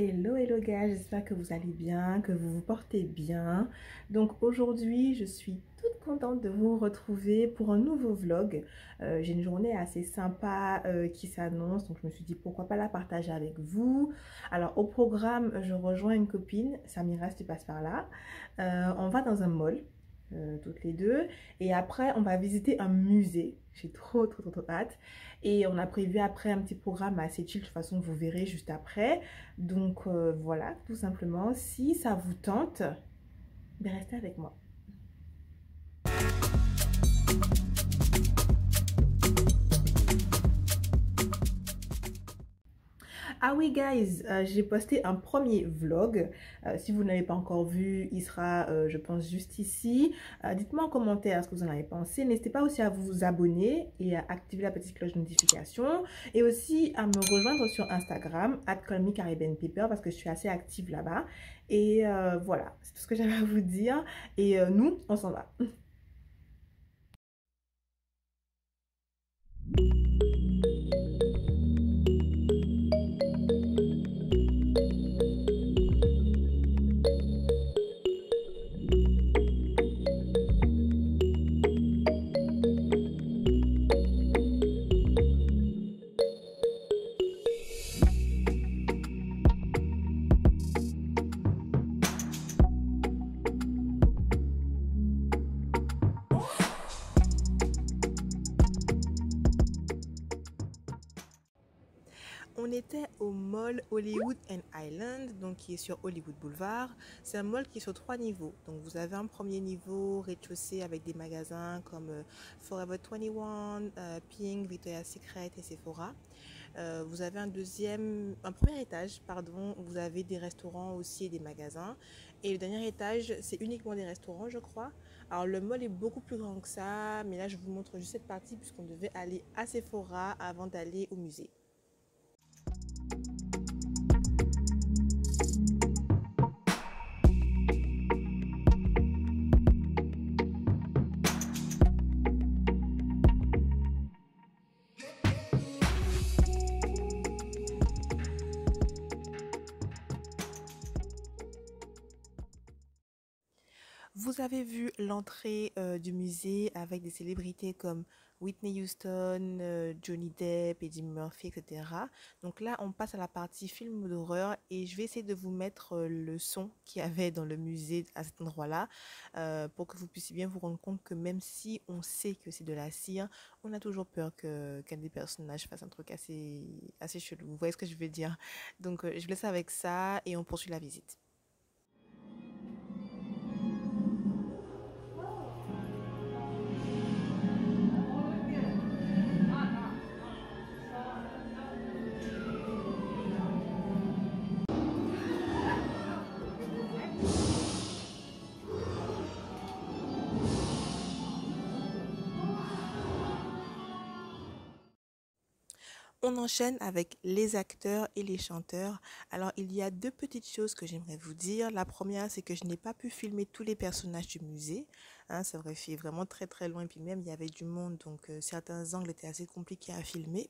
Hello, hello gars, j'espère que vous allez bien, que vous vous portez bien. Donc aujourd'hui, je suis toute contente de vous retrouver pour un nouveau vlog. J'ai une journée assez sympa qui s'annonce, donc je me suis dit pourquoi pas la partager avec vous. Alors au programme, je rejoins une copine, Samira, si tu passes par là. On va dans un mall. Toutes les deux, et après on va visiter un musée. J'ai trop hâte, et on a prévu après un petit programme assez chill. De toute façon vous verrez juste après. Donc voilà, tout simplement, si ça vous tente, ben restez avec moi. Ah oui guys, j'ai posté un premier vlog. Si vous n'avez pas encore vu, il sera je pense juste ici. Dites-moi en commentaire ce que vous en avez pensé. N'hésitez pas aussi à vous abonner et à activer la petite cloche de notification. Et aussi à me rejoindre sur Instagram, @callmecaribbeanpepper, parce que je suis assez active là-bas. Et voilà, c'est tout ce que j'avais à vous dire. Et nous, on s'en va. On était au mall Hollywood and Island, donc qui est sur Hollywood Boulevard. C'est un mall qui est sur 3 niveaux. Donc vous avez un premier niveau rez-de-chaussée avec des magasins comme Forever 21, Pink, Victoria's Secret et Sephora. Vous avez un premier étage, pardon, où vous avez des restaurants aussi et des magasins. Et le dernier étage, c'est uniquement des restaurants, je crois. Alors le mall est beaucoup plus grand que ça, mais là je vous montre juste cette partie puisqu'on devait aller à Sephora avant d'aller au musée. Vous avez vu l'entrée du musée avec des célébrités comme Whitney Houston, Johnny Depp, Eddie Murphy, etc. Donc là, on passe à la partie film d'horreur et je vais essayer de vous mettre le son qu'il y avait dans le musée à cet endroit-là pour que vous puissiez bien vous rendre compte que même si on sait que c'est de la cire, on a toujours peur qu'un des personnages fasse un truc assez chelou. Vous voyez ce que je veux dire? Donc je vous laisse avec ça et on poursuit la visite. On enchaîne avec les acteurs et les chanteurs. Alors, il y a deux petites choses que j'aimerais vous dire. La première, c'est que je n'ai pas pu filmer tous les personnages du musée. Hein, ça aurait fait vraiment très loin. Et puis même, il y avait du monde, donc certains angles étaient assez compliqués à filmer.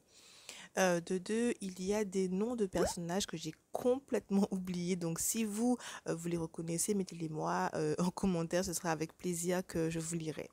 De deux, il y a des noms de personnages que j'ai complètement oubliés. Donc, si vous les reconnaissez, mettez-les moi en commentaire. Ce sera avec plaisir que je vous lirai.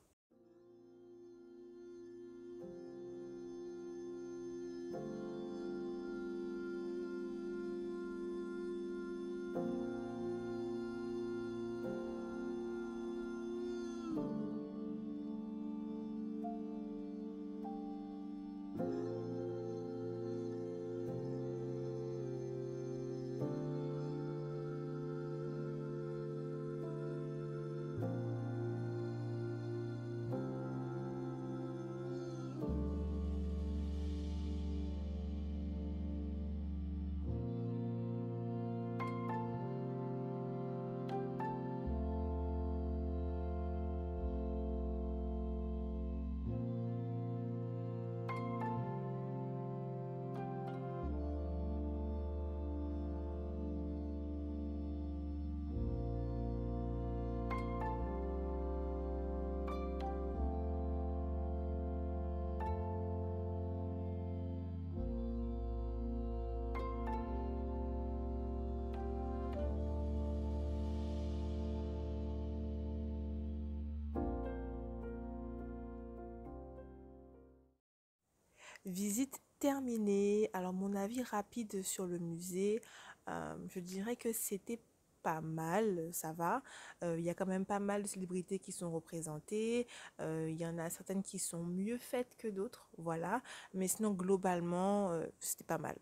Visite terminée. Alors mon avis rapide sur le musée, je dirais que c'était pas mal, ça va. Il y a quand même pas mal de célébrités qui sont représentées. Il y en a certaines qui sont mieux faites que d'autres, voilà. Mais sinon, globalement, c'était pas mal.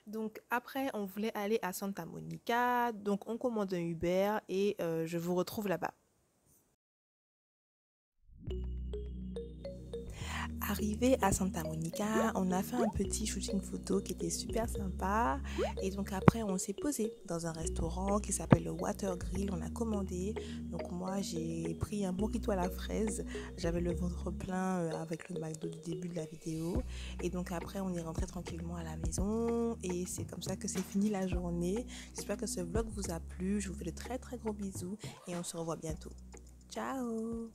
Donc après, on voulait aller à Santa Monica. Donc on commande un Uber et je vous retrouve là-bas. Arrivé à Santa Monica, on a fait un petit shooting photo qui était super sympa. Et donc après, on s'est posé dans un restaurant qui s'appelle le Water Grill. On a commandé. Donc moi, j'ai pris un mojito à la fraise. J'avais le ventre plein avec le McDo du début de la vidéo. Et donc après, on est rentré tranquillement à la maison. Et c'est comme ça que c'est fini la journée. J'espère que ce vlog vous a plu. Je vous fais de très très gros bisous et on se revoit bientôt. Ciao!